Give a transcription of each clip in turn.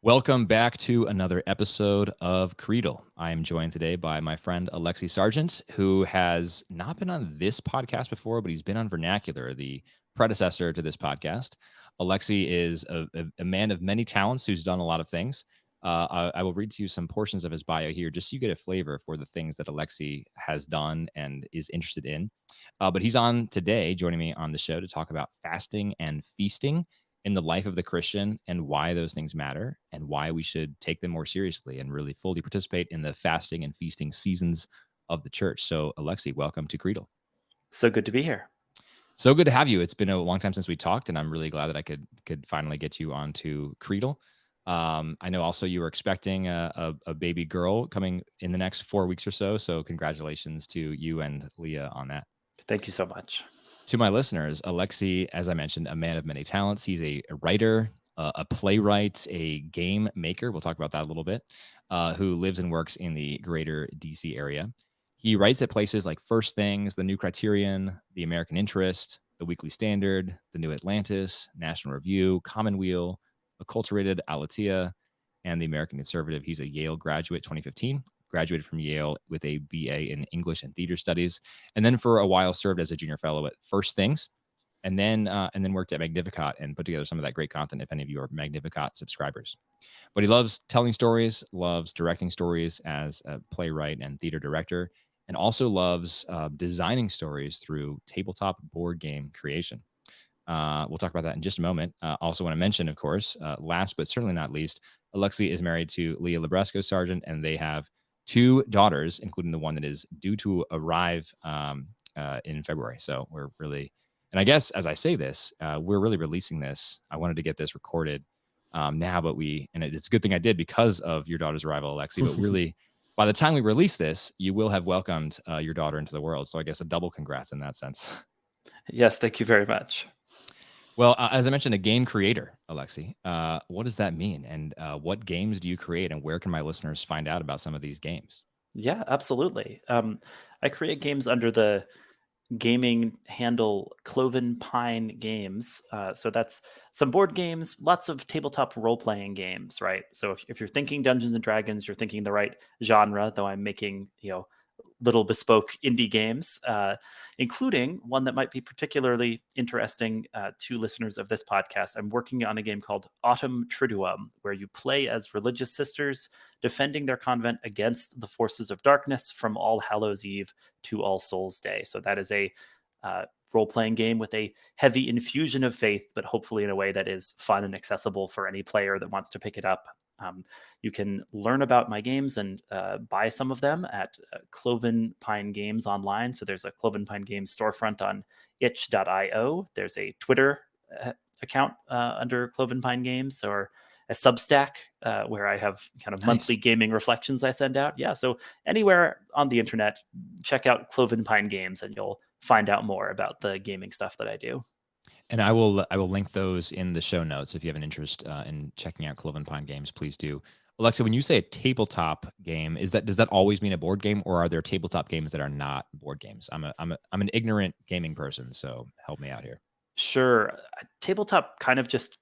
Welcome back to another episode of Creedal. I am joined today by my friend Alexi Sargeant, who has not been on this podcast before, but he's been on Vernacular, the predecessor to this podcast. Alexi is a man of many talents who's done a lot of things. I will read to you some portions of his bio here just so you get a flavor for the things that Alexi has done and is interested in. But he's on today, joining me on the show to talk about fasting and feasting in the life of the Christian and why those things matter and why we should take them more seriously and really fully participate in the fasting and feasting seasons of the church. So, Alexi, welcome to Creedal. So good to be here. So good to have you. It's been a long time since we talked, and I'm really glad that I could finally get you onto Creedal. I know also you were expecting a baby girl coming in the next 4 weeks or so. So congratulations to you and Leah on that. Thank you so much. To my listeners, Alexi, as I mentioned, a man of many talents. He's a writer, a playwright, a game maker. We'll talk about that a little bit, who lives and works in the greater DC area. He writes at places like First Things, The New Criterion, The American Interest, The Weekly Standard, The New Atlantis, National Review, Commonweal, Acculturated Aletheia, and The American Conservative. He's a Yale graduate, 2015. Graduated from Yale with a BA in English and Theater Studies, and then for a while served as a junior fellow at First Things, and then worked at Magnificat and put together some of that great content, if any of you are Magnificat subscribers. But he loves telling stories, loves directing stories as a playwright and theater director, and also loves designing stories through tabletop board game creation. We'll talk about that in just a moment. Also want to mention, of course, last but certainly not least, Alexi is married to Leah Labresco Sargeant, and they have 2 daughters, including the one that is due to arrive in February. So we're really, and I guess as I say this, we're really releasing this. I wanted to get this recorded now, but it's a good thing I did because of your daughter's arrival, Alexi. But really, by the time we release this, you will have welcomed your daughter into the world. So I guess a double congrats in that sense. Yes, thank you very much. Well, as I mentioned, a game creator, Alexi. What does that mean? And what games do you create? And where can my listeners find out about some of these games? Yeah, absolutely. I create games under the gaming handle Cloven Pine Games. So that's some board games, lots of tabletop role-playing games, right? So if you're thinking Dungeons and Dragons, you're thinking the right genre, though I'm making, little bespoke indie games, including one that might be particularly interesting to listeners of this podcast. I'm working on a game called Autumn Triduum, where you play as religious sisters defending their convent against the forces of darkness from All Hallows Eve to All Souls Day. So that is a role-playing game with a heavy infusion of faith, but hopefully in a way that is fun and accessible for any player that wants to pick it up. You can learn about my games and buy some of them at Cloven Pine Games online. So there's a Cloven Pine Games storefront on itch.io. There's a Twitter account under Cloven Pine Games, or a Substack where I have kind of monthly gaming reflections I send out. Yeah, so anywhere on the internet, check out Cloven Pine Games and you'll find out more about the gaming stuff that I do. And I will link those in the show notes. If you have an interest in checking out Cloven Pine Games, please do. Alexa, when you say a tabletop game, does that always mean a board game, or are there tabletop games that are not board games? I'm an ignorant gaming person, so help me out here. Sure. Tabletop kind of just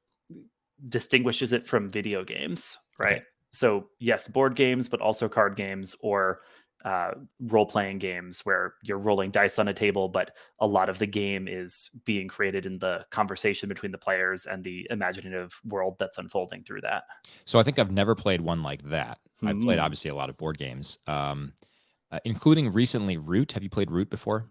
distinguishes it from video games, right? Okay. So yes, board games, but also card games or role-playing games where you're rolling dice on a table, but a lot of the game is being created in the conversation between the players and the imaginative world that's unfolding through that. So I think I've never played one like that. I've played obviously a lot of board games, including recently Root. Have you played Root before?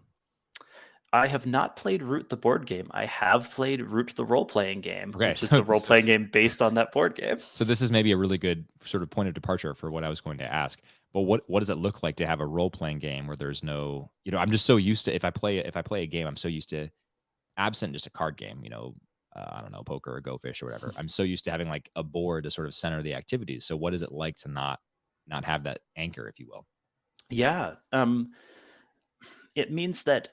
I have not played Root the board game. I have played Root the role-playing game, Okay, which is the role-playing game based on that board game. So this is maybe a really good sort of point of departure for what I was going to ask. But what does it look like to have a role-playing game where there's no, I'm just so used to, if I play a game, I'm so used to, absent just a card game, I don't know, poker or Go Fish or whatever. I'm so used to having like a board to sort of center the activities. So what is it like to not have that anchor, if you will? Yeah. It means that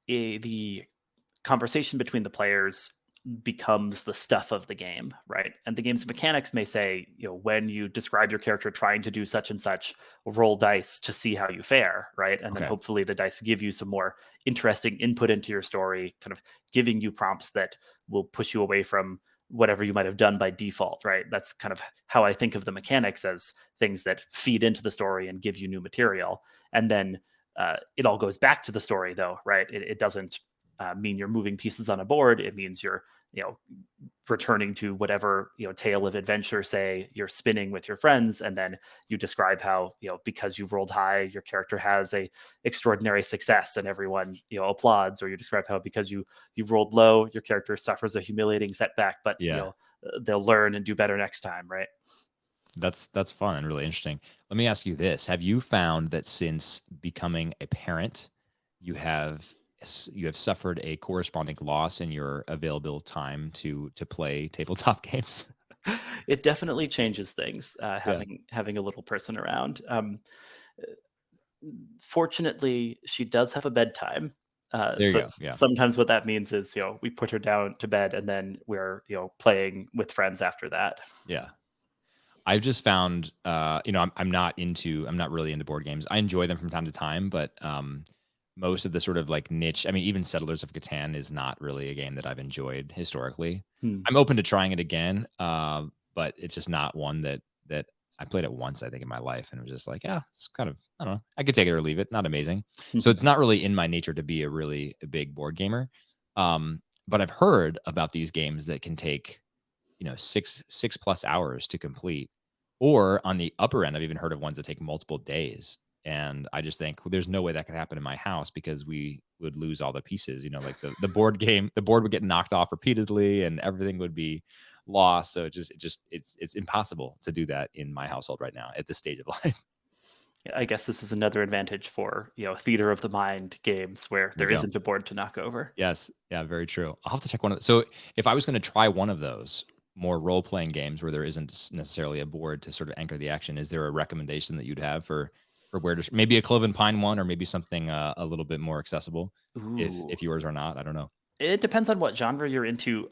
the conversation between the players becomes the stuff of the game, right? And the game's mechanics may say, when you describe your character trying to do such and such, roll dice to see how you fare, right? And then hopefully the dice give you some more interesting input into your story, kind of giving you prompts that will push you away from whatever you might have done by default, right? That's kind of how I think of the mechanics, as things that feed into the story and give you new material. And then it all goes back to the story, though, right? It doesn't mean you're moving pieces on a board. It means you're, returning to whatever, tale of adventure, say you're spinning with your friends, and then you describe how, because you've rolled high, your character has a extraordinary success and everyone, applauds. Or you describe how, because you've rolled low, your character suffers a humiliating setback, but Yeah. they'll learn and do better next time, right? That's fun and really interesting. Let me ask you this. Have you found that since becoming a parent, you have you have suffered a corresponding loss in your available time to play tabletop games? It definitely changes things, Yeah. having a little person around. Fortunately, she does have a bedtime. There you go. Yeah. Sometimes what that means is, we put her down to bed, and then we're, playing with friends after that. Yeah. I've just found, I'm not really into board games. I enjoy them from time to time, but most of the sort of like niche, I mean, even Settlers of Catan is not really a game that I've enjoyed historically. Hmm. I'm open to trying it again, but it's just not one that I played it once, I think, in my life, and it was just like, yeah, it's kind of, I don't know, I could take it or leave it. Not amazing. So it's not really in my nature to be a big board gamer. But I've heard about these games that can take 6 plus hours to complete. Or on the upper end, I've even heard of ones that take multiple days. And I just think, well, there's no way that could happen in my house because we would lose all the pieces. Like the board game, the board would get knocked off repeatedly, and everything would be lost. So it's impossible to do that in my household right now at this stage of life. I guess this is another advantage for, theater of the mind games, where There there you go. isn't a board to knock over. Yes. Yeah, very true. I'll have to check one of those. So if I was going to try one of those more role playing games where there isn't necessarily a board to sort of anchor the action, is there a recommendation that you'd have for where to maybe a Cloven Pine one, or maybe something a little bit more accessible Ooh. if yours are not? I don't know. It depends on what genre you're into.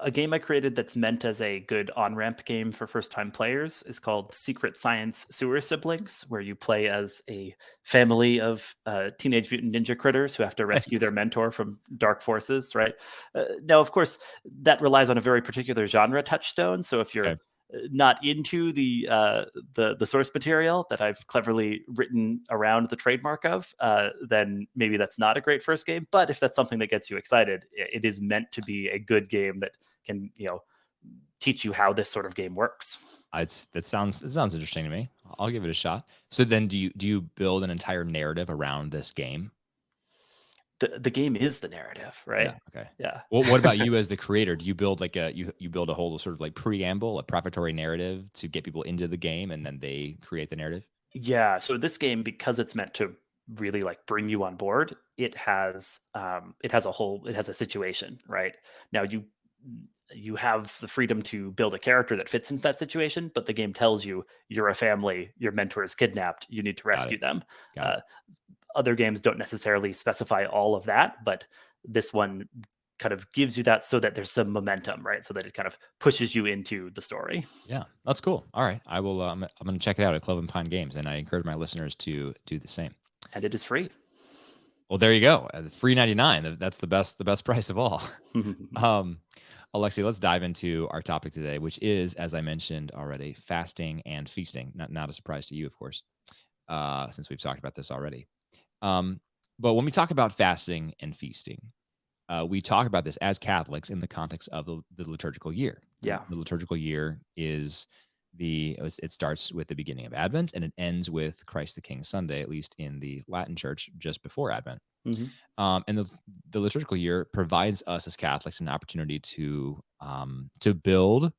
A game I created that's meant as a good on ramp game for first time players is called Secret Science Sewer Siblings, where you play as a family of Teenage Mutant Ninja Critters who have to rescue their Nice. mentor from dark forces, right? Now, of course, that relies on a very particular genre touchstone. So if you're Okay. not into the source material that I've cleverly written around the trademark of, then maybe that's not a great first game. But if that's something that gets you excited, it is meant to be a good game that can, teach you how this sort of game works. It sounds interesting to me. I'll give it a shot. So then do you build an entire narrative around this game? The game is the narrative, right? Yeah, okay. Yeah. Well, what about you as the creator? Do you build like you build a whole sort of like preamble, a preparatory narrative to get people into the game, and then they create the narrative? Yeah, so this game, because it's meant to really like bring you on board, it has a situation, right? Now you have the freedom to build a character that fits into that situation, but the game tells you you're a family, your mentor is kidnapped, you need to Got rescue it. them. Got it. Uh, Other games don't necessarily specify all of that, but this one kind of gives you that, so that there's some momentum, right? So that it kind of pushes you into the story. Yeah, that's cool. All right, I will. I'm going to check it out at Cloven Pine Games, and I encourage my listeners to do the same. And it is free. Well, there you go. Free 99. That's the best price of all. um, Alexi, let's dive into our topic today, which is, as I mentioned already, fasting and feasting. Not a surprise to you, of course, since we've talked about this already. Um, but when we talk about fasting and feasting, we talk about this as Catholics in the context of the liturgical year. Yeah. The liturgical year is it starts with the beginning of Advent and it ends with Christ the King Sunday, at least in the Latin Church, just before Advent. Hmm. And the liturgical year provides us as Catholics an opportunity to build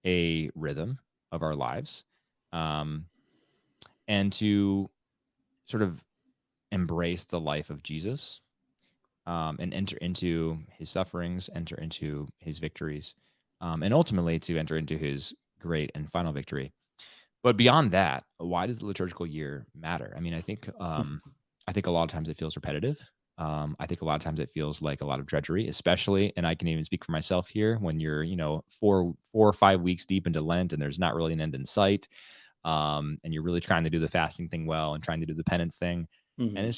a rhythm of our lives, um, and to sort of embrace the life of Jesus, and enter into his sufferings, enter into his victories, and ultimately to enter into his great and final victory. But beyond that, why does the liturgical year matter? I mean, I think a lot of times it feels repetitive. I think a lot of times it feels like a lot of drudgery, especially, and I can even speak for myself here, when you're, 4 or 5 weeks deep into Lent and there's not really an end in sight, and you're really trying to do the fasting thing well and trying to do the penance thing, and Hmm. it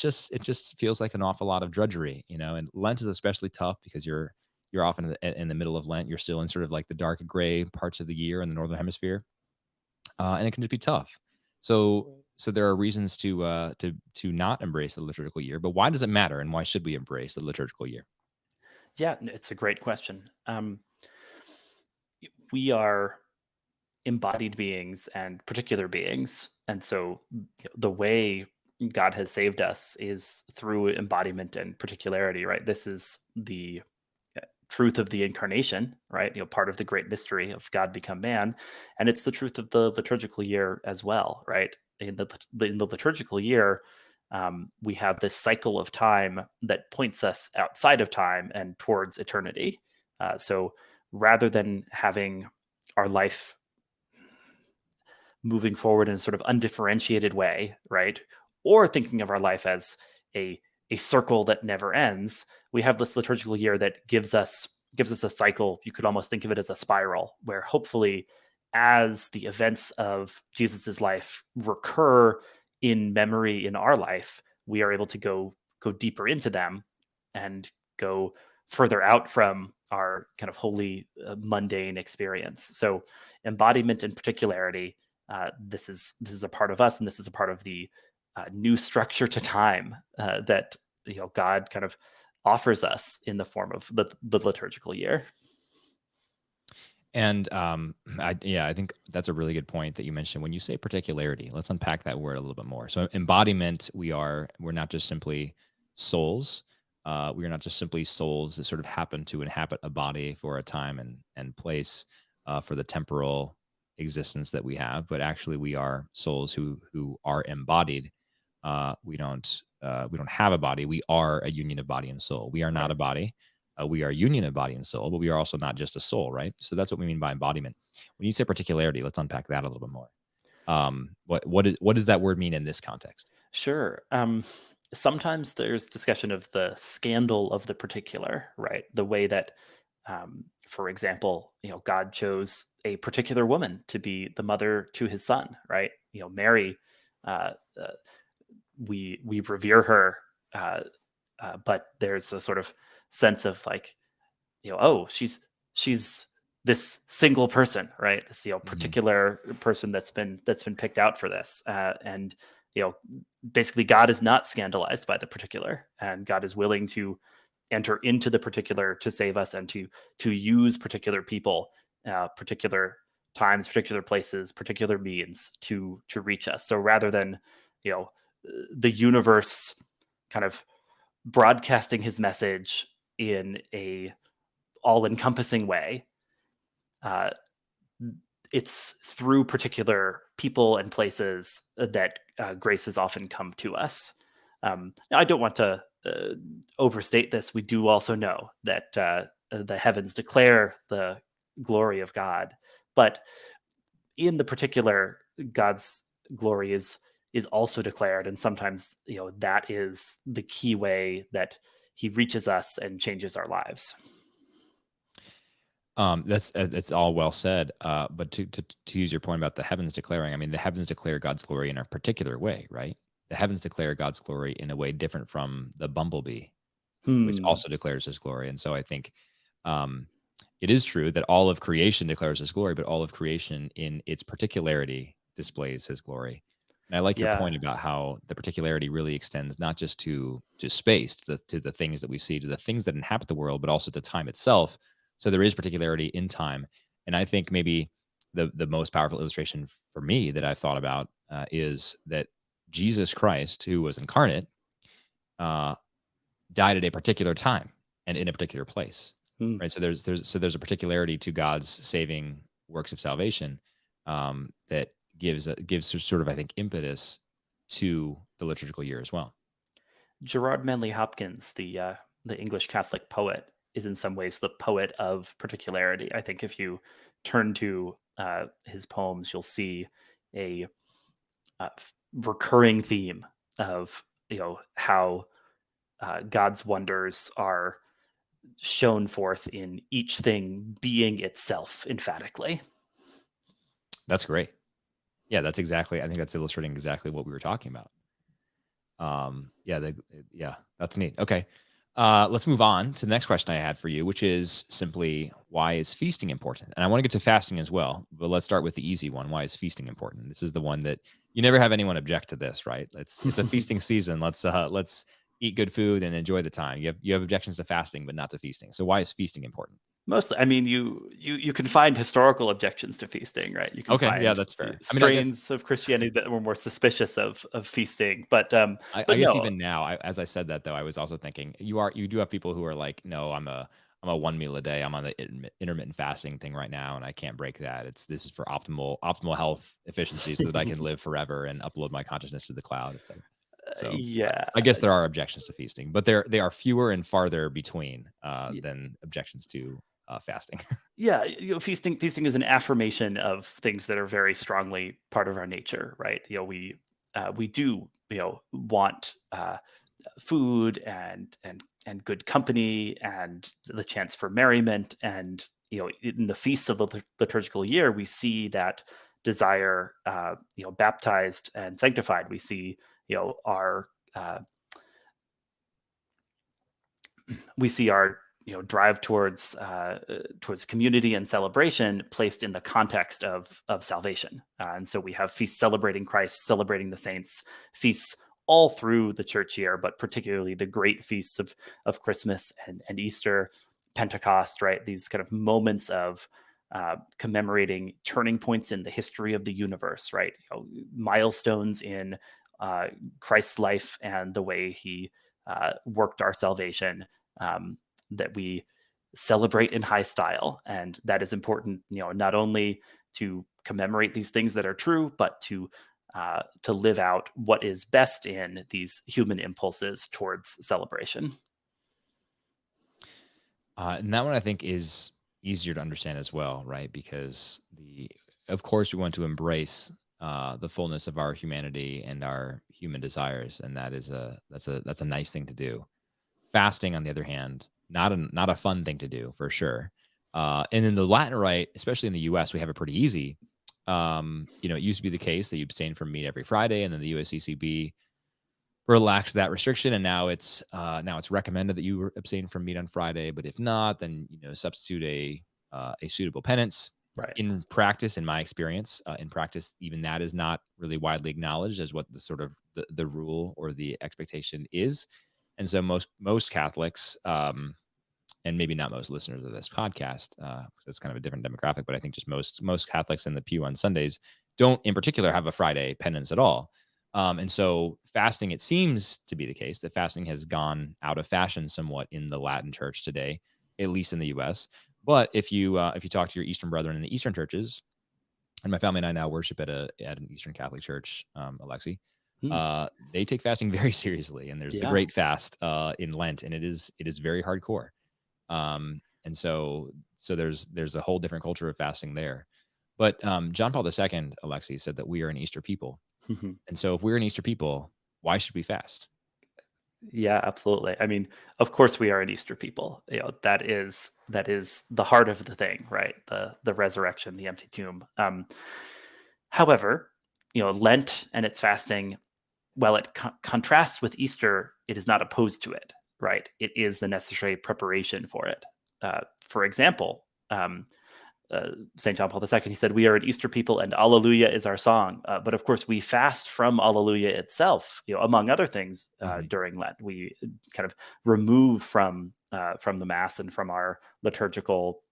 just feels like an awful lot of drudgery, and Lent is especially tough because you're you're often in the middle of Lent. You're still in sort of like the dark gray parts of the year in the northern hemisphere, and it can just be tough. So there are reasons to not embrace the liturgical year. But why does it matter, and why should we embrace the liturgical year? Yeah, it's a great question. We are embodied beings and particular beings. And so the way God has saved us is through embodiment and particularity, right? This is the truth of the incarnation, right? Part of the great mystery of God become man. And it's the truth of the liturgical year as well, right? In the liturgical year, we have this cycle of time that points us outside of time and towards eternity. So rather than having our life moving forward in a sort of undifferentiated way, right? Or thinking of our life as a a circle that never ends, we have this liturgical year that gives us a cycle. You could almost think of it as a spiral, where hopefully, as the events of Jesus's life recur in memory in our life, we are able to go deeper into them and go further out from our kind of holy mundane experience. So embodiment and particularity, this is a part of us, and this is a part of the new structure to time that God kind of offers us in the form of the liturgical year. And I think that's a really good point that you mentioned. When you say particularity, let's unpack that word a little bit more. So embodiment, we're not just simply souls. We are not just simply souls that sort of happen to inhabit a body for a time and place for the temporal existence that we have, but actually we are souls who are embodied. We don't have a body. We are a union of body and soul. We are not Right. a body. We are a union of body and soul, but we are also not just a soul, right? So that's what we mean by embodiment. When you say particularity, let's unpack that a little bit more. What does that word mean in this context? Sure. Sometimes there's discussion of the scandal of the particular, right? The way that, for example, God chose a particular woman to be the mother to his son, right? Mary, uh, uh, we revere her, uh, but there's a sort of sense of like, oh, she's this single person, right? This Mhm. particular person that's been picked out for this, and basically God is not scandalized by the particular, and God is willing to enter into the particular to save us and to use particular people, particular times, particular places, particular means to reach us. So rather than you know the universe kind of broadcasting his message in a all-encompassing way, uh, it's through particular people and places that graces often come to us. Now, I don't want to overstate this. We do also know that the heavens declare the glory of God, but in the particular, God's glory is also declared, and sometimes that is the key way that He reaches us and changes our lives. That's all well said. But to use your point about the heavens declaring, I mean, the heavens declare God's glory in a particular way, right? The heavens declare God's glory in a way different from the bumblebee, which Hmm. also declares His glory. And so I think um, it is true that all of creation declares His glory, but all of creation in its particularity displays His glory. And I like your Yeah. point about how the particularity really extends not just to space, to the things that we see, to the things that inhabit the world, but also to time itself. So there is particularity in time. And I think maybe the most powerful illustration for me that I've thought about is that Jesus Christ, who was incarnate, uh, died at a particular time and in a particular place, Hmm. right? So there's a particularity to God's saving works of salvation that gives sort of, I think, impetus to the liturgical year as well. Gerard Manley Hopkins, the English Catholic poet, is in some ways the poet of particularity. I think if you turn to his poems, you'll see a recurring theme of how God's wonders are shown forth in each thing being itself emphatically. That's great. Yeah, that's exactly. I think that's illustrating exactly what we were talking about. Yeah, yeah, that's neat. Okay. Let's move on to the next question I had for you, which is simply, why is feasting important? And I want to get to fasting as well, but let's start with the easy one. Why is feasting important? This is the one that you never have anyone object to this, right? It's a feasting season. Let's eat good food and enjoy the time. You have objections to fasting, but not to feasting. So why is feasting important? Mostly, I mean, you can find historical objections to feasting, right? You can Okay, yeah, find that's fair. I mean, I guess strains of Christianity that were more suspicious of feasting, I but guess no, even now, as I said that though, I was also thinking you do have people who are like, no, I'm a one meal a day. I'm on the intermittent fasting thing right now, and I can't break that. This is for optimal health efficiency, so that I can live forever and upload my consciousness to the cloud, etc. So yeah, I guess there are objections to feasting, but they are fewer and farther between than objections to fasting. yeah. Feasting is an affirmation of things that are very strongly part of our nature, right? We do want food and good company and the chance for merriment, and in the feasts of the liturgical year we see that desire baptized and sanctified. We see our our drive towards community and celebration placed in the context of salvation. And so we have feasts celebrating Christ, celebrating the saints, feasts all through the church year, but particularly the great feasts of Christmas and Easter, Pentecost, right? These kind of moments of commemorating turning points in the history of the universe, right? Milestones in Christ's life and the way he worked our salvation, that we celebrate in high style. And that is important, not only to commemorate these things that are true, but to live out what is best in these human impulses towards celebration. And that one I think is easier to understand as well, right? Because of course, we want to embrace the fullness of our humanity and our human desires, and that's a nice thing to do. Fasting, on the other hand, not a fun thing to do for sure. And in the Latin rite, especially in the U.S., we have it pretty easy. It used to be the case that you abstain from meat every Friday, and then the USCCB relaxed that restriction, and now it's recommended that you abstain from meat on Friday. But if not, then substitute a suitable penance. Right. In my experience, even that is not really widely acknowledged as what the sort of the rule or the expectation is. And so most Catholics, and maybe not most listeners of this podcast, that's kind of a different demographic, but I think just most Catholics in the pew on Sundays don't, in particular, have a Friday penance at all. And so fasting, it seems to be the case that fasting has gone out of fashion somewhat in the Latin Church today, at least in the U.S. But if you talk to your Eastern brethren in the Eastern churches, and my family and I now worship at an Eastern Catholic church, Alexi, Hmm. they take fasting very seriously, and there's the Yeah. Great Fast in Lent, and it is very hardcore. And so there's a whole different culture of fasting there. But John Paul II, Alexi, said that we are an Easter people. And so if we're an Easter people, why should we fast? Yeah, absolutely. I mean, of course we are an Easter people. That is the heart of the thing, right? The resurrection, the empty tomb. However, Lent and its fasting, while it contrasts with Easter, it is not opposed to it, right? It is the necessary preparation for it. For example, St. John Paul II, he said, "We are an Easter people and Alleluia is our song." But of course, we fast from Alleluia itself, among other things, Mhm. during Lent. We kind of remove from the Mass and from our liturgical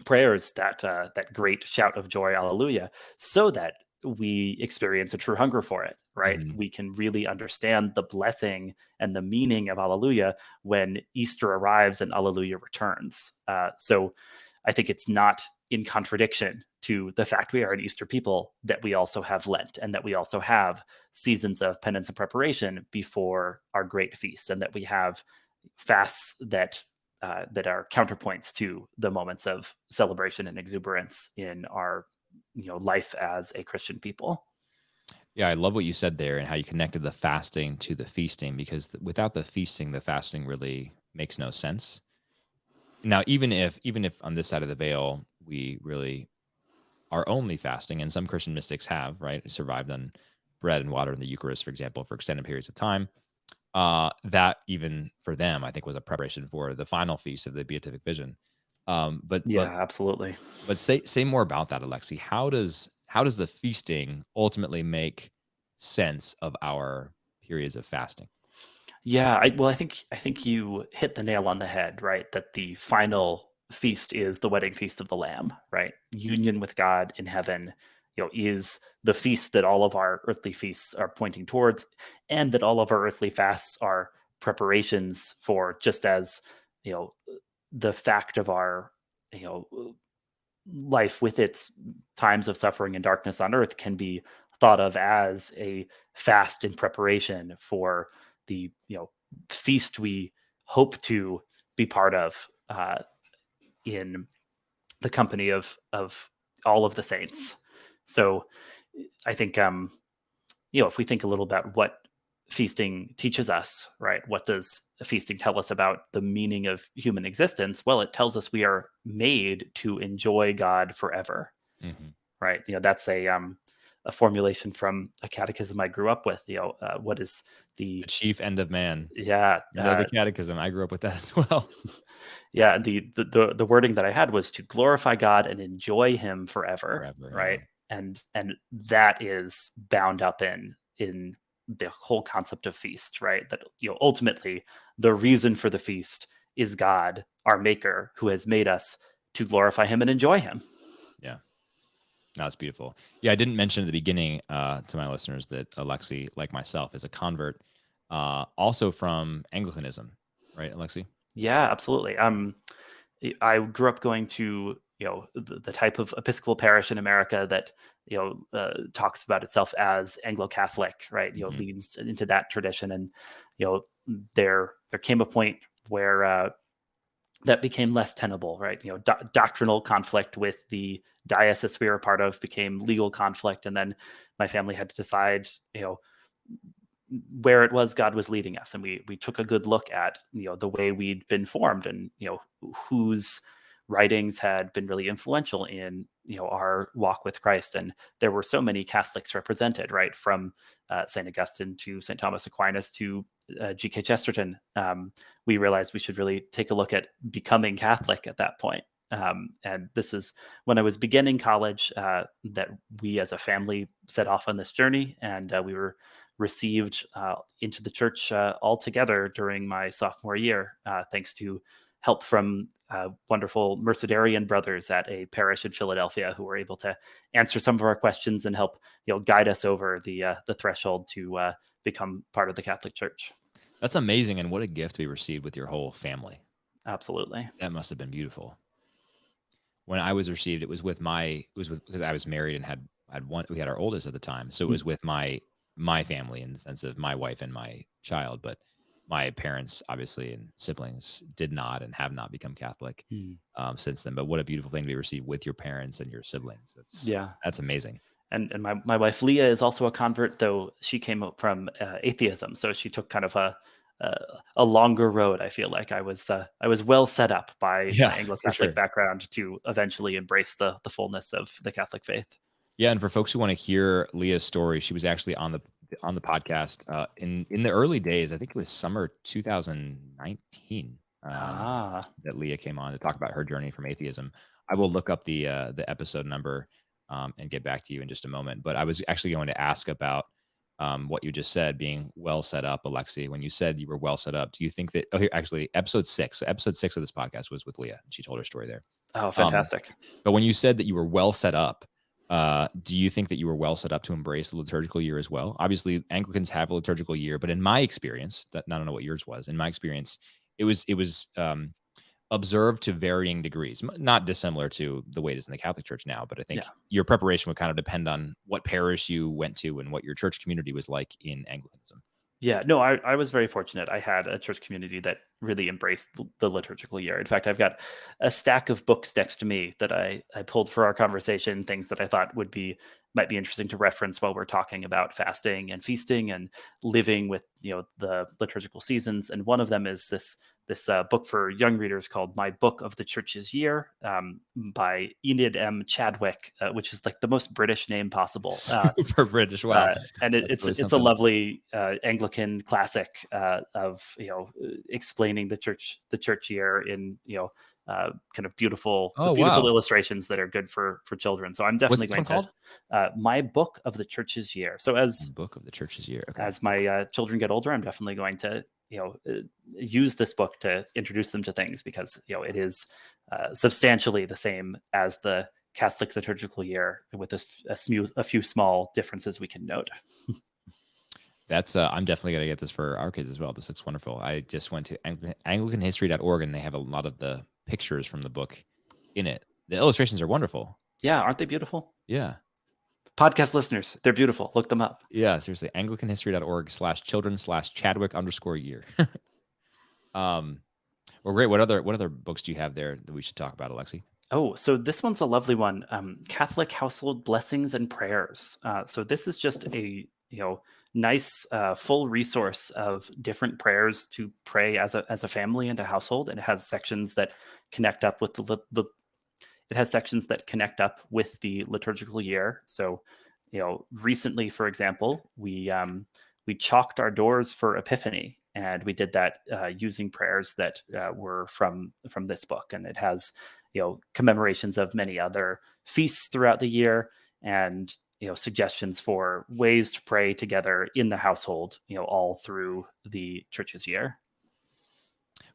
prayers that great shout of joy, Alleluia, so that we experience a true hunger for it, right? Mhm. We can really understand the blessing and the meaning of Alleluia when Easter arrives and Alleluia returns. So I think it's not in contradiction to the fact we are an Easter people that we also have Lent and that we also have seasons of penance and preparation before our great feasts, and that we have fasts that are counterpoints to the moments of celebration and exuberance in our life as a Christian people. Yeah, I love what you said there and how you connected the fasting to the feasting, because without the feasting, the fasting really makes no sense. Now, even if on this side of the veil we really are only fasting, and some Christian mystics have, right, survived on bread and water in the Eucharist, for example, for extended periods of time. that even for them, I think, was a preparation for the final feast of the Beatific Vision. Um, but Yeah, but absolutely. but say more about that, Alexi. How does the feasting ultimately make sense of our periods of fasting? Yeah, I think you hit the nail on the head, right? That the final feast is the wedding feast of the Lamb, right? Union with God in heaven, is the feast that all of our earthly feasts are pointing towards, and that all of our earthly fasts are preparations for, just as you know, the fact of our you know life with its times of suffering and darkness on earth can be thought of as a fast in preparation for the feast we hope to be part of in the company of all of the saints. So I think if we think a little about what feasting teaches us, right? What does feasting tell us about the meaning of human existence? Well, it tells us we are made to enjoy God forever, Hmm. right? That's a formulation from a catechism I grew up with. What is The the chief end of man. yeah I know the catechism. I grew up with that as well. yeah the wording that I had was to glorify God and enjoy Him forever, Forever, yeah. right? And that is bound up in the whole concept of feast, right? That ultimately the reason for the feast is God, our Maker, who has made us to glorify Him and enjoy Him. Yeah. No, it's beautiful. Yeah, I didn't mention at the beginning to my listeners that Alexi, like myself, is a convert, also from Anglicanism, right, Alexi? Yeah, absolutely. I grew up going to the type of Episcopal parish in America that talks about itself as Anglo-Catholic, right? Hmm. Leans into that tradition, and you know there came a point where that became less tenable, right? Doctrinal conflict with the diocese we were a part of became legal conflict, and then my family had to decide, where it was God was leading us, and we took a good look at the way we'd been formed, and whose writings had been really influential in our walk with Christ. And there were so many Catholics represented, right, from Saint Augustine to Saint Thomas Aquinas to G.K. Chesterton. We realized we should really take a look at becoming Catholic at that point. And this was when I was beginning college, that we as a family set off on this journey, and we were received into the church altogether during my sophomore year, thanks to help from wonderful Mercedarian brothers at a parish in Philadelphia who were able to answer some of our questions and help guide us over the threshold to become part of the Catholic Church. That's amazing, and what a gift to be received with your whole family. Absolutely. That must have been beautiful. When I was received, it was with because I was married and had one. We had our oldest at the time, so it Mm. was with my family in the sense of my wife and my child. But my parents, obviously, and siblings did not and have not become Catholic Mm. since then. But what a beautiful thing to be received with your parents and your siblings. That's Yeah. that's amazing. And my wife Leah is also a convert, though she came up from atheism, so she took kind of a, a longer road. I feel like I was well set up by my Yeah, for Anglo-Catholic sure. background to eventually embrace the fullness of the Catholic faith. Yeah, and for folks who want to hear Leah's story, she was actually on the podcast in the early days. I think it was summer 2019 Ah, that Leah came on to talk about her journey from atheism. I will look up the episode number and get back to you in just a moment. But I was actually going to ask about what you just said, being well set up, Alexi. When you said you were well set up, do you think that? Oh, here actually, episode 6. So episode 6 of this podcast was with Leah, and she told her story there. oh, Um, fantastic. but when you said that you were well set up, do you think that you were well set up to embrace the liturgical year as well? Obviously, Anglicans have a liturgical year, but in my experience, that I don't know what yours was. In my experience, it was observed to varying degrees, not dissimilar to the way it is in the Catholic Church now. But I think Yeah. your preparation would kind of depend on what parish you went to and what your church community was like in Anglicanism. Yeah, no, I was very fortunate. I had a church community that really embrace the liturgical year. In fact, I've got a stack of books next to me that I pulled for our conversation, things that I thought might be interesting to reference while we're talking about fasting and feasting and living with the liturgical seasons. And one of them is this book for young readers called My Book of the Church's Year, by Enid M. Chadwick, which is like the most British name possible. Super British. Wow. And That's really it's a something. lovely Anglican classic of explaining the church year in kind of beautiful Oh, beautiful wow. illustrations that are good for children. So I'm What's definitely this one going called? to My Book of the Church's Year. So My Book of the Church's Year. Okay. as my children get older, I'm definitely going to use this book to introduce them to things, because it is substantially the same as the Catholic liturgical year, with a few small differences we can note. That's I'm definitely gonna get this for our kids as well. This looks wonderful. I just went to AnglicanHistory.org, and they have a lot of the pictures from the book in it. The illustrations are wonderful. Yeah, aren't they beautiful? Yeah. Podcast listeners, they're beautiful. Look them up. Yeah, seriously. AnglicanHistory.org/children/Chadwick_year. Well, great. What other books do you have there that we should talk about, Alexi? Oh, so this one's a lovely one. Catholic Household Blessings and Prayers. So this is just a nice full resource of different prayers to pray as a family and a household, and it has sections that connect up with it has sections that connect up with the liturgical year. So, recently, for example, we chalked our doors for Epiphany, and we did that using prayers that were from this book, and it has commemorations of many other feasts throughout the year, and suggestions for ways to pray together in the household, all through the church's year.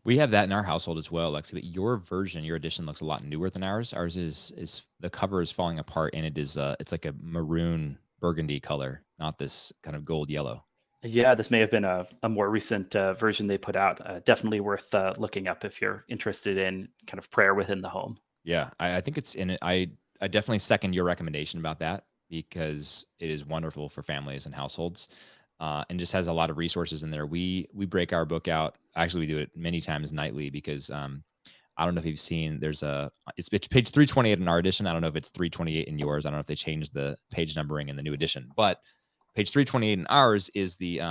We have that in our household as well, Alexi. But your edition looks a lot newer than ours. Ours is the cover is falling apart, and it's like a maroon burgundy color, not this kind of gold yellow. Yeah, this may have been a more recent version they put out. Definitely worth looking up if you're interested in kind of prayer within the home. Yeah, I think it's in it. I definitely second your recommendation about that, because it is wonderful for families and households, and just has a lot of resources in there. We break our book out. Actually, we do it many times nightly, because I don't know if you've seen. It's page 328 in our edition. I don't know if it's 328 in yours. I don't know if they changed the page numbering in the new edition, but page 328 in ours is the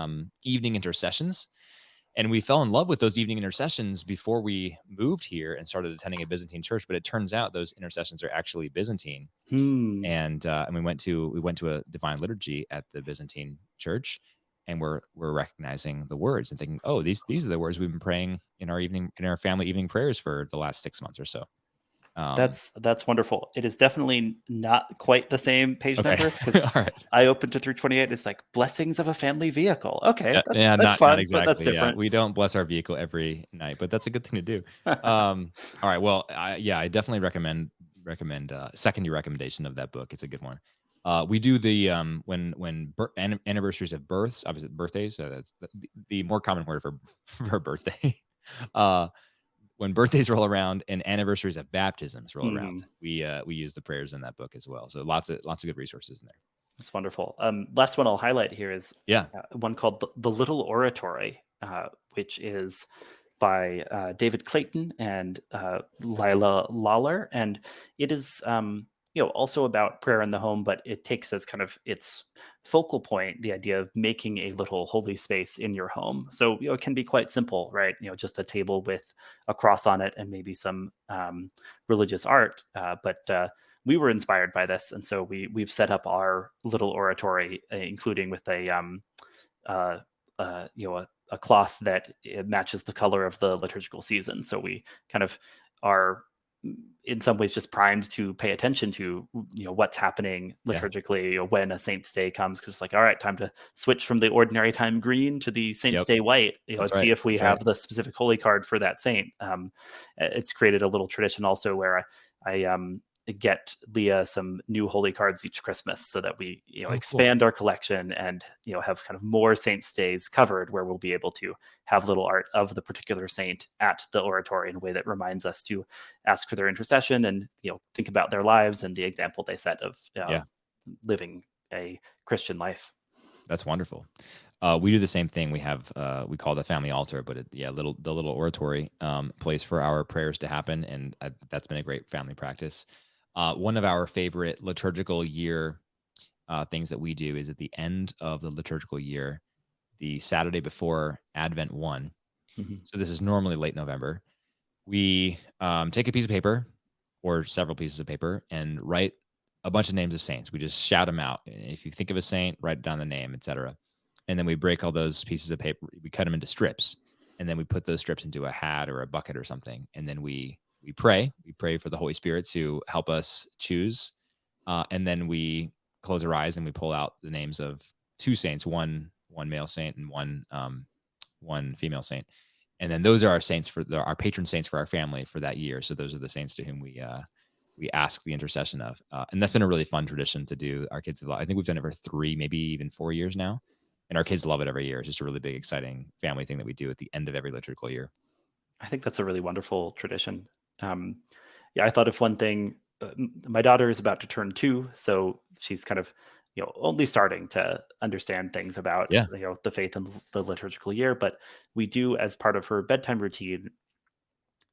evening intercessions. And we fell in love with those evening intercessions before we moved here and started attending a Byzantine church. But it turns out those intercessions are actually Byzantine. And we went to a divine liturgy at the Byzantine church, and we're recognizing the words and thinking, oh, these are the words we've been praying in our family evening prayers for the last 6 months or so. That's wonderful. It is definitely not quite the same page numbers, because All right. I opened to 328. It's like blessings of a family vehicle. Okay, that's not fun, exactly. but that's different. Yeah. We don't bless our vehicle every night, but that's a good thing to do. All right. Well, I definitely recommend second your recommendation of that book. It's a good one. We do the when anniversaries of births, obviously birthdays. That's the more common word for birthday. When birthdays roll around and anniversaries of baptisms roll around, we use the prayers in that book as well. So lots of good resources in there. That's wonderful. Last one I'll highlight here is one called the Little Oratory, which is by David Clayton and Lila Lawler, and it is also about prayer in the home, but it takes as kind of its focal point the idea of making a little holy space in your home. So it can be quite simple, right? Just a table with a cross on it and maybe some religious art, but we were inspired by this, and so we've set up our little oratory, including with a cloth that matches the color of the liturgical season. So we kind of are in some ways just primed to pay attention to what's happening liturgically when a saint's day comes, because like, all right, time to switch from the ordinary time green to the saint's day white, and see if we have the specific holy card for that saint. It's created a little tradition also where I get Leah some new holy cards each Christmas, so that we expand our collection and have kind of more saints' days covered, where we'll be able to have little art of the particular saint at the oratory in a way that reminds us to ask for their intercession and think about their lives and the example they set of living a Christian life. That's wonderful. We do the same thing. We have we call the family altar, but the little oratory place for our prayers to happen, and that's been a great family practice. One of our favorite liturgical year things that we do is at the end of the liturgical year, the Saturday before Advent 1. Mhm. So this is normally late November. We take a piece of paper or several pieces of paper and write a bunch of names of saints. We just shout them out. If you think of a saint, write down the name, etc. And then we break all those pieces of paper. We cut them into strips, and then we put those strips into a hat or a bucket or something. And then we pray. We pray for the Holy Spirit to help us choose. And then we close our eyes and we pull out the names of two saints, one male saint and one female saint, and then those are our saints our patron saints for our family for that year. So those are the saints to whom we ask the intercession of, and that's been a really fun tradition to do. Our kids have, I think we've done it for 3, maybe even 4 years now, and our kids love it every year. It's just a really big, exciting family thing that we do at the end of every liturgical year. I think that's a really wonderful tradition. Um, yeah, I thought of one thing. My daughter is about to turn 2, so she's kind of, only starting to understand things about, Yeah, the faith and the liturgical year. But we do, as part of her bedtime routine,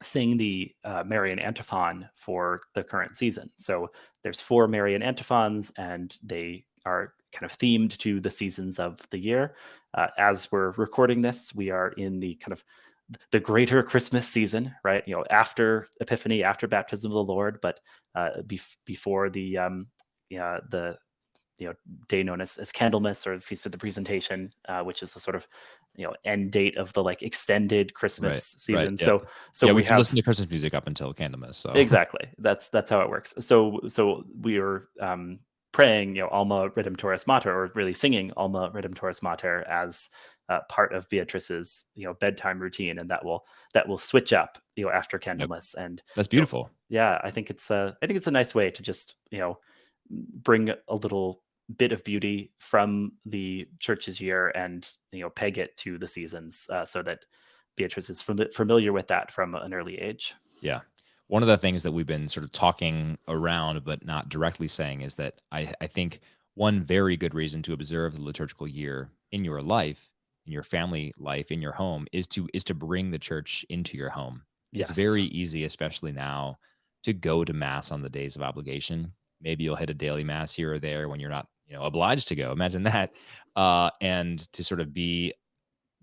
sing the Marion Antiphon for the current season. So there's 4 Marion Antiphons, and they are kind of themed to the seasons of the year. As we're recording this, we are in the kind of the greater Christmas season, right? After Epiphany, after baptism of the Lord, but before the day known as Candlemas, or Feast of the Presentation, which is the sort of end date of the like extended Christmas right, right. season. Yeah, So yeah. we We can listen have to Christmas music up until Candlemas. So exactly that's how it works. So we are praying, Alma Redemptoris Mater, or really singing Alma Redemptoris Mater as part of Beatrice's bedtime routine, and that will switch up after yep, Candlemas. And that's you know, beautiful. yeah, I think it's a nice way to just bring a little bit of beauty from the church's year, and peg it to the seasons, so that Beatrice is familiar with that from an early age. Yeah. One of the things that we've been sort of talking around, but not directly saying, is that I think one very good reason to observe the liturgical year in your life, in your family life, in your home, is to bring the church into your home. It's Yes. very easy, especially now, to go to mass on the days of obligation. Maybe you'll hit a daily mass here or there when you're not, obliged to go. Imagine that, and to sort of be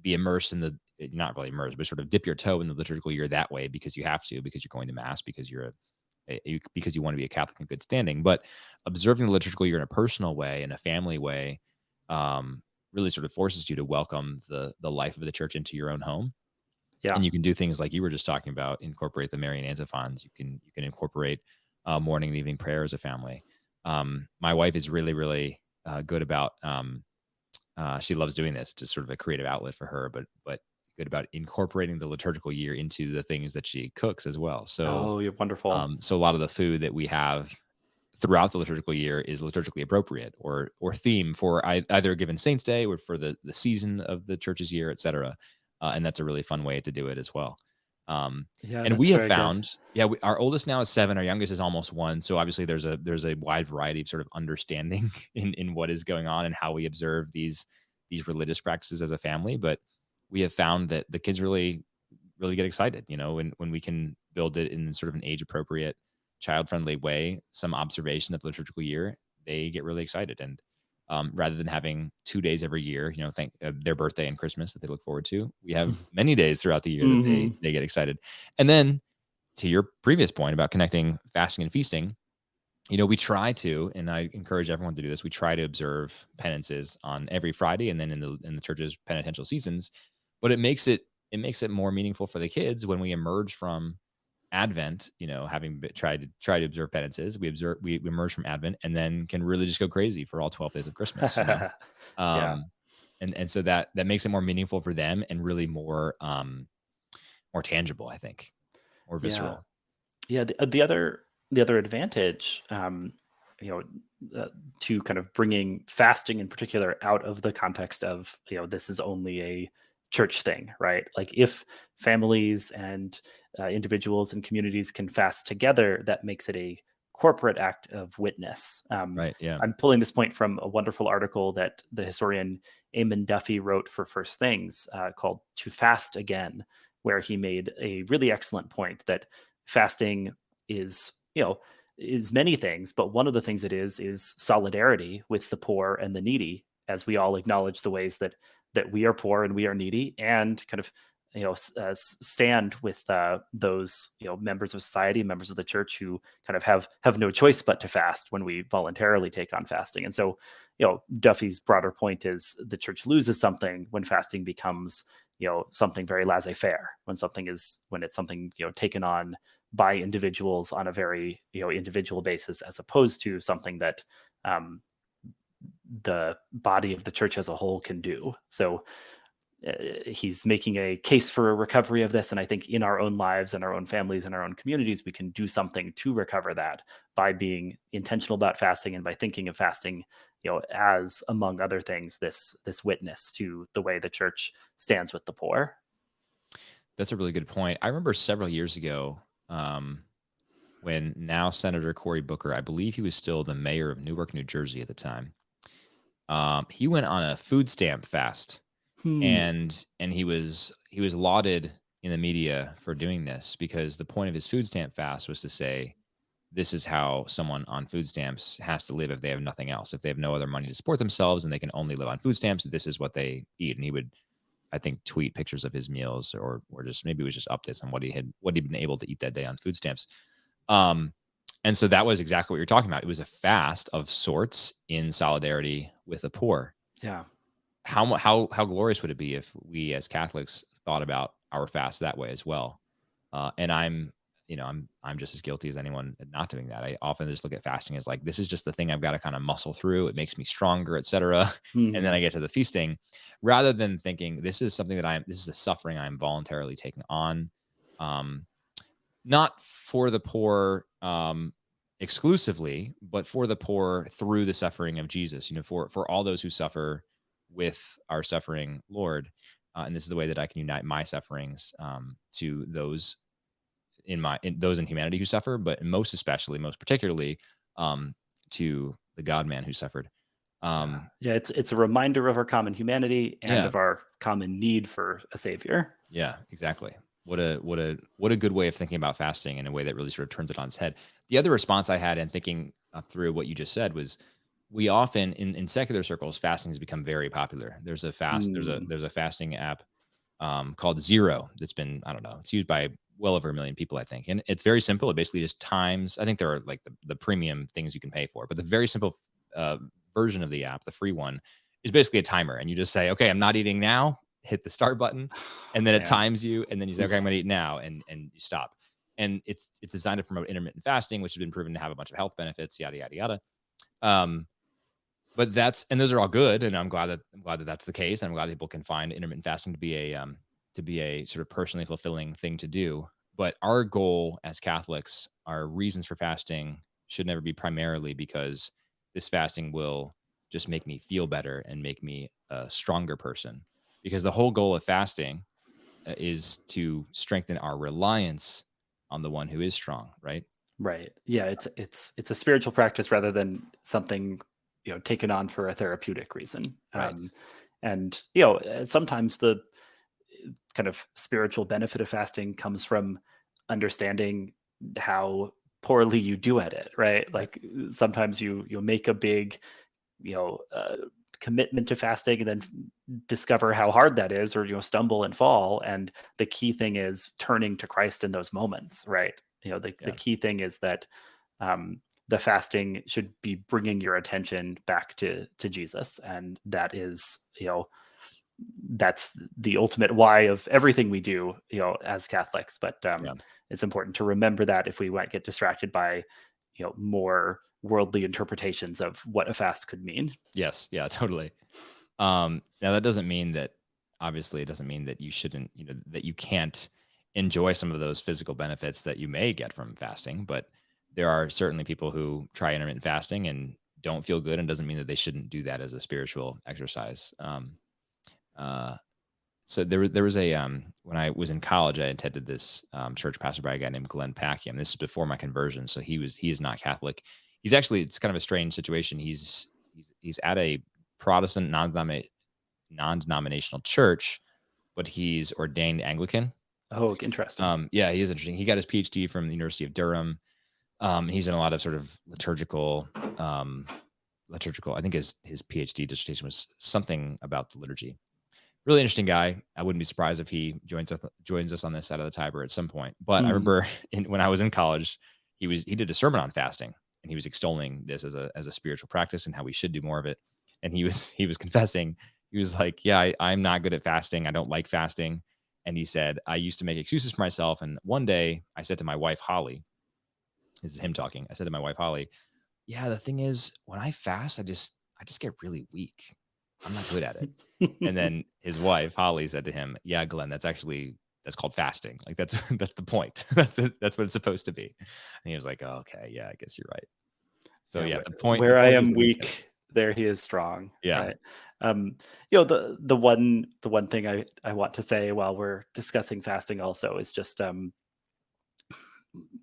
immersed in the not really immersed, but sort of dip your toe in the liturgical year that way because you have to, because you're going to mass, because because you want to be a Catholic in good standing. But observing the liturgical year in a personal way, in a family way, really sort of forces you to welcome the life of the church into your own home. Yeah. And you can do things like you were just talking about, incorporate the Marian antiphons. You can incorporate morning and evening prayer as a family. My wife is really, really good about she loves doing this. It's just sort of a creative outlet for her, but good about incorporating the liturgical year into the things that she cooks as well. So, Oh, you're wonderful. so a lot of the food that we have throughout the liturgical year is liturgically appropriate or theme for either a given saint's day or for the season of the church's year, etc. And that's a really fun way to do it as well. Um, Yeah, and that's we have very good. found, yeah, our oldest now is 7, our youngest is almost 1. So obviously there's a wide variety of sort of understanding in what is going on and how we observe these religious practices as a family. But we have found that the kids really get excited, when we can build it in sort of an age appropriate, child friendly way, some observation of the liturgical year, they get really excited. And rather than having 2 days every year, thank their birthday and Christmas that they look forward to, we have many days throughout the year that they Hmm. they get excited. And then to your previous point about connecting fasting and feasting, we try to, and I encourage everyone to do this. We try to observe penances on every Friday, and then in the church's penitential seasons. But it makes it more meaningful for the kids when we emerge from Advent. Having tried to observe penances, we emerge from Advent, and then can really just go crazy for all 12 days of Christmas. Yeah. Um, and so that makes it more meaningful for them and really more tangible, I think, more Yeah. visceral. Yeah. The other advantage, you know, uh, to kind of bringing fasting in particular out of the context of, this is only a church thing, right? Like, if families and individuals and communities can fast together, that makes it a corporate act of witness. Right. Yeah. I'm pulling this point from a wonderful article that the historian Eamon Duffy wrote for First Things called "To Fast Again," where he made a really excellent point that fasting is, is many things, but one of the things it is solidarity with the poor and the needy, as we all acknowledge the ways that we are poor and we are needy, and kind of stand with those members of society, members of the church who kind of have no choice but to fast when we voluntarily take on fasting. And so, Duffy's broader point is the church loses something when fasting becomes something very laissez-faire, when it's something taken on by individuals on a very individual basis, as opposed to something that the body of the church as a whole can do. So he's making a case for a recovery of this, and I think in our own lives and our own families and our own communities, we can do something to recover that by being intentional about fasting and by thinking of fasting as, among other things, this witness to the way the church stands with the poor. That's a really good point. I remember several years ago, when now Senator Cory Booker, I believe he was still the mayor of Newark, New Jersey at the time. He went on a food stamp fast, and he was lauded in the media for doing this, because the point of his food stamp fast was to say, this is how someone on food stamps has to live if they have nothing else. If they have no other money to support themselves and they can only live on food stamps, this is what they eat. And he would, I think, tweet pictures of his meals, or just maybe it was just updates on what he'd been able to eat that day on food stamps. And so that was exactly what you're talking about. It was a fast of sorts in solidarity with the poor. Yeah. How glorious would it be if we as Catholics thought about our fast that way as well? And I'm just as guilty as anyone at not doing that. I often just look at fasting as like, this is just the thing I've got to kind of muscle through. It makes me stronger, etc. And then I get to the feasting, rather than thinking this is something that this is a suffering I'm voluntarily taking on. Not for the poor exclusively, but for the poor through the suffering of Jesus, for all those who suffer with our suffering Lord. And this is the way that I can unite my sufferings to those in humanity who suffer, but most particularly to the God-man who suffered. It's a reminder of our common humanity and Yeah. of our common need for a savior. Yeah, exactly. What a good way of thinking about fasting, in a way that really sort of turns it on its head. The other response I had in thinking through what you just said was, we often in secular circles, fasting has become very popular. There's a fasting app called Zero that's been, I don't know, it's used by well over 1 million people, I think. And it's very simple. It basically just times, I think there are like the premium things you can pay for, but the very simple version of the app, the free one, is basically a timer. And you just say, okay, I'm not eating now, hit the start button, and then it times you, and then you say, okay, I'm going to eat now, and you stop. And it's designed to promote intermittent fasting, which has been proven to have a bunch of health benefits, yada, yada, yada. But those are all good. And I'm glad that that's the case. I'm glad people can find intermittent fasting to be a sort of personally fulfilling thing to do. But our goal as Catholics, our reasons for fasting, should never be primarily because this fasting will just make me feel better and make me a stronger person. Because the whole goal of fasting is to strengthen our reliance on the one who is strong, right? Right. Yeah, it's a spiritual practice rather than something taken on for a therapeutic reason. Right. And sometimes the kind of spiritual benefit of fasting comes from understanding how poorly you do at it, right? Like sometimes you'll make a big commitment to fasting and then discover how hard that is, or stumble and fall. And the key thing is turning to Christ in those moments, right? The key thing is that the fasting should be bringing your attention back to Jesus, and that is that's the ultimate why of everything we do as Catholics. But it's important to remember that if we might get distracted by more worldly interpretations of what a fast could mean. Yes. Yeah, totally. Now that doesn't mean that, obviously it doesn't mean that you shouldn't, that you can't enjoy some of those physical benefits that you may get from fasting, but there are certainly people who try intermittent fasting and don't feel good, and doesn't mean that they shouldn't do that as a spiritual exercise. So there was a when I was in college, I attended this church pastor by a guy named Glenn Packiam. This is before my conversion, so he is not Catholic. He's actually, it's kind of a strange situation. He's at a Protestant non-denominational church, but he's ordained Anglican. Oh, interesting. Yeah, he is interesting. He got his PhD from the University of Durham. He's in a lot of sort of liturgical. I think his PhD dissertation was something about the liturgy. Really interesting guy. I wouldn't be surprised if he joins us on this side of the Tiber at some point. But I remember when I was in college, he did a sermon on fasting, and he was extolling this as a spiritual practice and how we should do more of it. And he was confessing. He was like, "Yeah, I'm not good at fasting. I don't like fasting." And he said, "I used to make excuses for myself. And one day, I said to my wife Holly, this is him talking. I said to my wife Holly, yeah, the thing is, when I fast, I just get really weak. I'm not good at it." And then his wife, Holly, said to him, "Yeah, Glenn, that's called fasting. Like that's that's the point. That's it. That's what it's supposed to be." And he was like, "Oh, okay, yeah, I guess you're right." So Yeah, yeah, the where I point is am the weakness. weak, there he is strong, Yeah, right? The one thing I want to say while we're discussing fasting also is just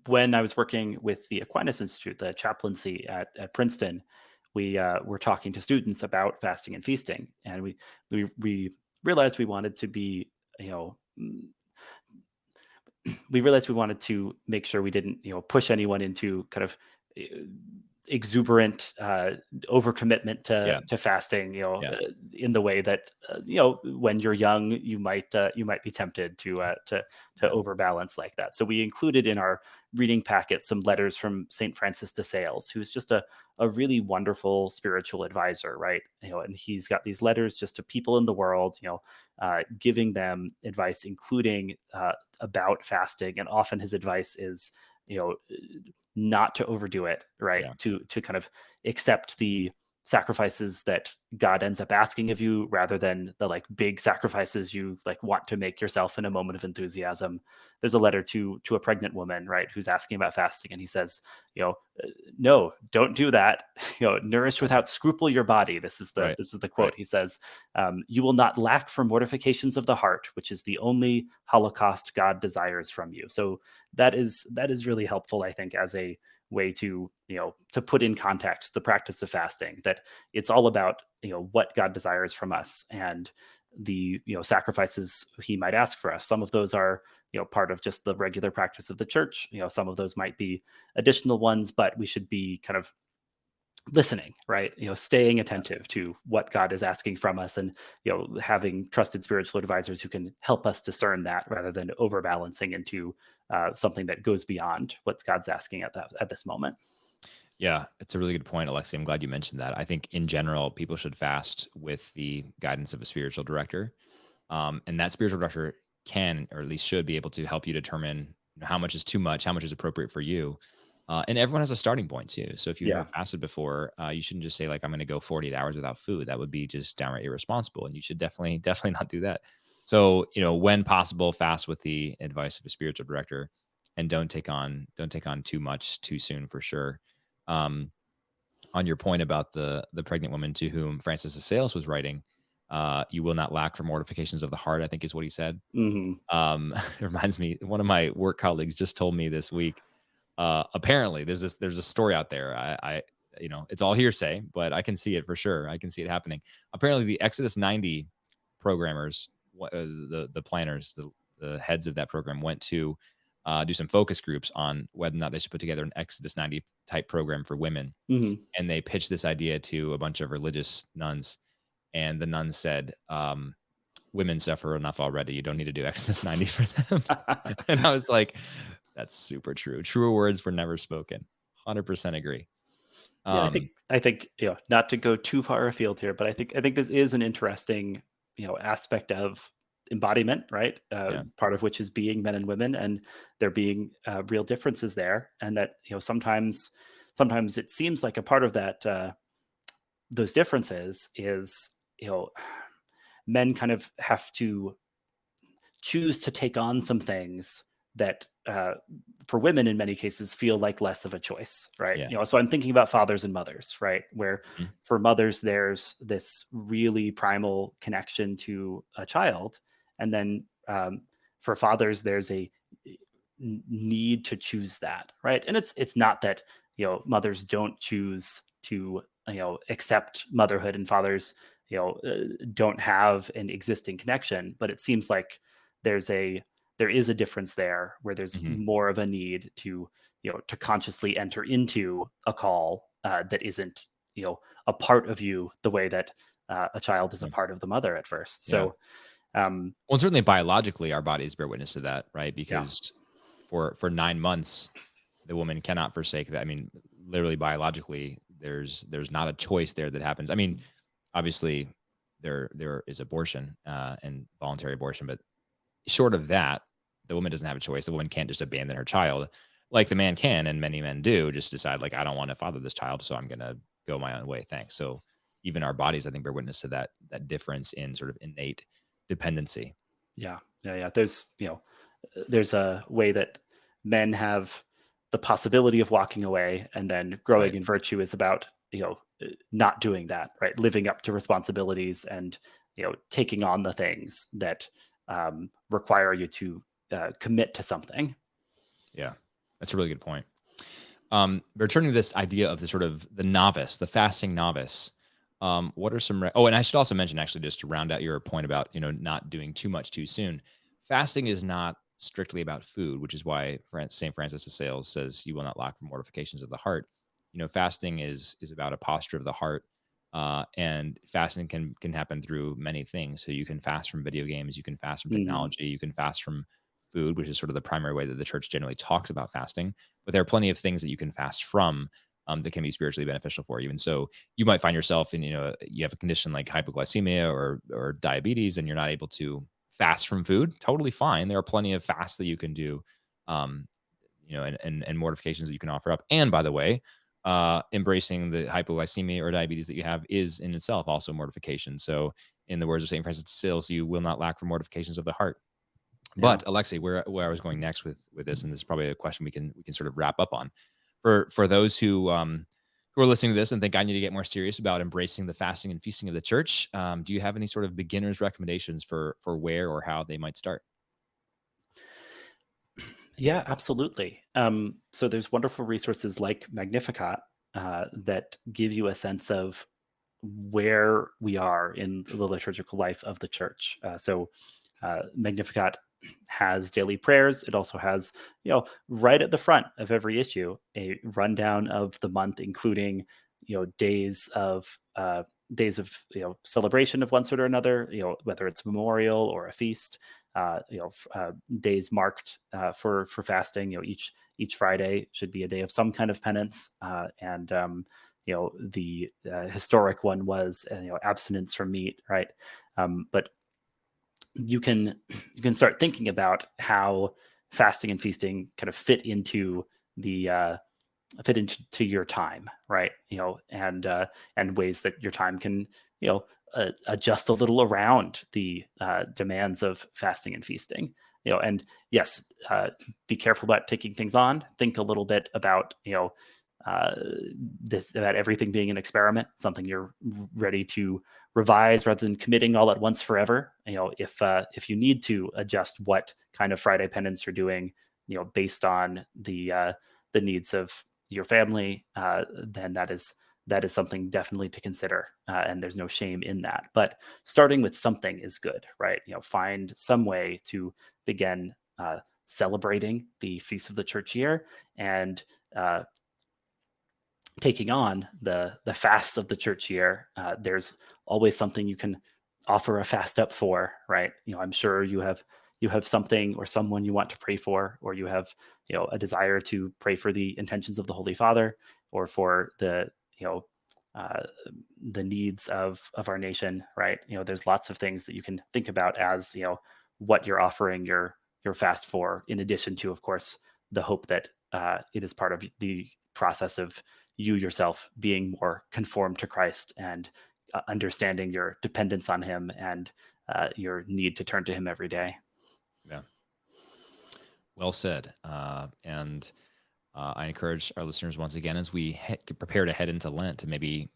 when I was working with the Aquinas Institute, the chaplaincy at Princeton, we were talking to students about fasting and feasting, and we realized we wanted to be, you know, we realized we wanted to make sure we didn't, push anyone into kind of uh, exuberant overcommitment yeah, to fasting, yeah, in the way that when you're young you might be tempted to yeah, overbalance like that. So we included in our reading packet some letters from St. Francis de Sales, who's just a really wonderful spiritual advisor, right? And he's got these letters just to people in the world, giving them advice, including about fasting. And often his advice is, you know, not to overdo it, right? yeah, To kind of accept the sacrifices that God ends up asking of you rather than the like big sacrifices you like want to make yourself in a moment of enthusiasm. There's a letter to a pregnant woman, right, who's asking about fasting, and he says, you know, no, don't do that. Nourish yeah, without scruple your body. right, This is the right, quote. He says, you will not lack for mortifications of the heart, which is the only holocaust God desires from you. So that is really helpful, I think, as a way to to put in context the practice of fasting, that it's all about what God desires from us, and the sacrifices he might ask for us. Some of those are part of just the regular practice of the church. Some of those might be additional ones, but we should be kind of listening, right? Staying yeah. attentive to what God is asking from us, and having trusted spiritual advisors who can help us discern that, rather than overbalancing into something that goes beyond what God's asking at this moment. Yeah, it's a really good point, Alexi. I'm glad you mentioned that. I think in general, people should fast with the guidance of a spiritual director. And that spiritual director can, or at least should, be able to help you determine how much is too much, how much is appropriate for you. And everyone has a starting point too. So if you've never Yeah. fasted before, you shouldn't just say like, I'm going to go 48 hours without food. That would be just downright irresponsible. And you should definitely not do that. So, when possible, fast with the advice of a spiritual director, and don't take on too much too soon, for sure. Um, on your point about the pregnant woman to whom Francis de Sales was writing, you will not lack for mortifications of the heart, I think is what he said. Hmm. It reminds me, one of my work colleagues just told me this week. Apparently, there's a story out there. It's all hearsay, but I can see it for sure. I can see it happening. Apparently, the Exodus 90 programmers, the planners, the heads of that program, went to do some focus groups on whether or not they should put together an Exodus 90 type program for women, Hmm. and they pitched this idea to a bunch of religious nuns, and the nuns said, women suffer enough already. You don't need to do Exodus 90 for them. And I was like, that's super true. Truer words were never spoken. 100% agree. Yeah, Um, I think not to go too far afield here, but I think this is an interesting aspect of embodiment, right? yeah, Part of which is being men and women, and there being real differences there, and that sometimes it seems like a part of that those differences is men kind of have to choose to take on some things that for women in many cases feel like less of a choice, right? yeah, So I'm thinking about fathers and mothers, right, where mhm, for mothers there's this really primal connection to a child, And then for fathers, there's a need to choose that, right? And it's not that mothers don't choose to accept motherhood, and fathers don't have an existing connection, but it seems like there's a there is a difference there where there's Hmm. more of a need to to consciously enter into a call that isn't a part of you the way that a child is a Yeah. part of the mother at first. Yeah. So um Well, certainly biologically, our bodies bear witness to that, right? yeah. Because for 9 months, the woman cannot forsake that. I mean, literally biologically, there's not a choice there that happens. I mean, obviously, there is abortion and voluntary abortion, but short of that, the woman doesn't have a choice. The woman can't just abandon her child like the man can, and many men do. Just decide like I don't want to father this child, so I'm gonna go my own way. Thanks. So even our bodies, I think, bear witness to that difference in sort of innate dependency. Yeah, yeah, yeah. There's a way that men have the possibility of walking away, and then growing Right. in virtue is about not doing that, right? Living up to responsibilities and taking on the things that require you to commit to something. Yeah. That's a really good point. Returning to this idea of the sort of the novice, the fasting novice. What are some? Oh, and I should also mention, actually, just to round out your point about not doing too much too soon. Fasting is not strictly about food, which is why Saint Francis de Sales says, "You will not lack for mortifications of the heart." Fasting is about a posture of the heart, and fasting can happen through many things. So you can fast from video games, you can fast from Mm, technology, you can fast from food, which is sort of the primary way that the church generally talks about fasting. But there are plenty of things that you can fast from that can be spiritually beneficial for you. And so you might find yourself in, you have a condition like hypoglycemia or diabetes, and you're not able to fast from food. Totally fine. There are plenty of fasts that you can do, um, and mortifications that you can offer up. And by the way, embracing the hypoglycemia or diabetes that you have is in itself also mortification. So, in the words of Saint Francis de Sales, you will not lack for mortifications of the heart. yeah. But Alexi, where I was going next with this, and this is probably a question we can sort of wrap up on, for those who are listening to this and think I need to get more serious about embracing the fasting and feasting of the church. Do you have any sort of beginners recommendations for where or how they might start? Yeah, absolutely. So there's wonderful resources like Magnificat that give you a sense of where we are in the liturgical life of the church. Magnificat has daily prayers. It also has, right at the front of every issue, a rundown of the month, including, days of celebration of one sort or another, whether it's memorial or a feast, days marked for fasting. Each Friday should be a day of some kind of penance, and the historic one was abstinence from meat, right? But you can start thinking about how fasting and feasting kind of the fit into your time, right? And ways that your time can adjust a little around the demands of fasting and feasting. And yes, be careful about taking things on. Think a little bit about uh, this about everything being an experiment, something you're ready to revise rather than committing all at once forever. If you need to adjust what kind of Friday penance you're doing, based on the needs of your family, then that is something definitely to consider, and there's no shame in that. But starting with something is good, right? Find some way to begin celebrating the feast of the church year and taking on the fasts of the church year. There's always something you can offer a fast up for, right? I'm sure you have something or someone you want to pray for, or you have a desire to pray for the intentions of the Holy Father, or for you know uh, the needs of our nation, right? There's lots of things that you can think about as what you're offering your fast for, in addition to, of course, the hope that it is part of the process of you yourself being more conformed to Christ, and understanding your dependence on Him, and your need to turn to Him every day. Yeah, well said. And I encourage our listeners once again, as we prepare to head into Lent, to maybe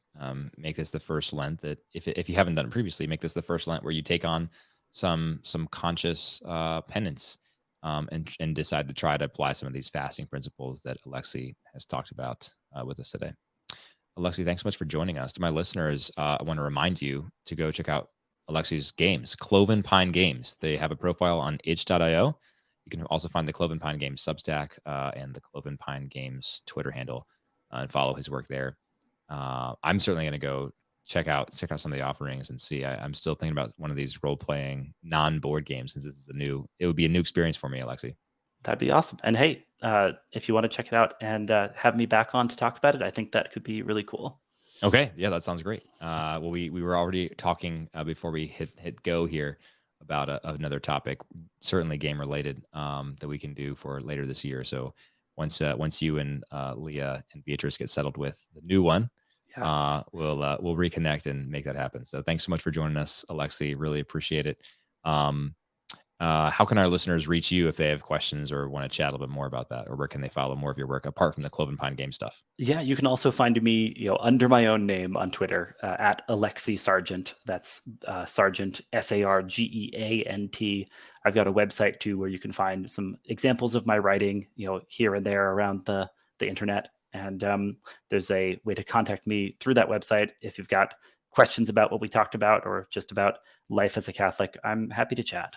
make this the first Lent that, if you haven't done it previously, make this the first Lent where you take on some conscious penance, and decide to try to apply some of these fasting principles that Alexi has talked about with us today. Alexi, thanks so much for joining us. To my listeners, I want to remind you to go check out Alexi's games, Cloven Pine Games. They have a profile on itch.io. You can also find the Cloven Pine Games Substack and the Cloven Pine Games Twitter handle and follow his work there. I'm certainly going to go check out some of the offerings and see. I'm still thinking about one of these role playing non board games, since this is it would be a new experience for me, Alexi. That'd be awesome. And hey, if you want to check it out and have me back on to talk about it, I think that could be really cool. Okay, yeah, that sounds great. Well, we were already talking before we hit go here about another topic, certainly game related, that we can do for later this year. So once you and Leah and Beatrice get settled with the new one, Yes. we'll reconnect and make that happen. So thanks so much for joining us, Alexi. Really appreciate it. How can our listeners reach you if they have questions or want to chat a little bit more about that, or where can they follow more of your work apart from the Cloven Pine game stuff? Yeah, you can also find me, under my own name on Twitter at Alexi Sargeant. That's Sargeant, Sargeant. I've got a website too where you can find some examples of my writing, here and there around the internet. And there's a way to contact me through that website if you've got questions about what we talked about or just about life as a Catholic. I'm happy to chat.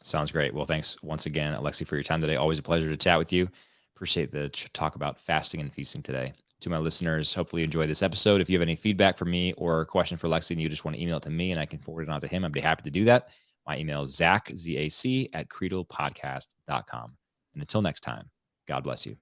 Sounds great. Well, thanks once again, Alexi, for your time today. Always a pleasure to chat with you. Appreciate the talk about fasting and feasting today. To my listeners, hopefully you enjoyed this episode. If you have any feedback for me or a question for Alexi and you just want to email it to me and I can forward it on to him, I'd be happy to do that. My email is Zach, Z-A-C, @creedalpodcast.com. And until next time, God bless you.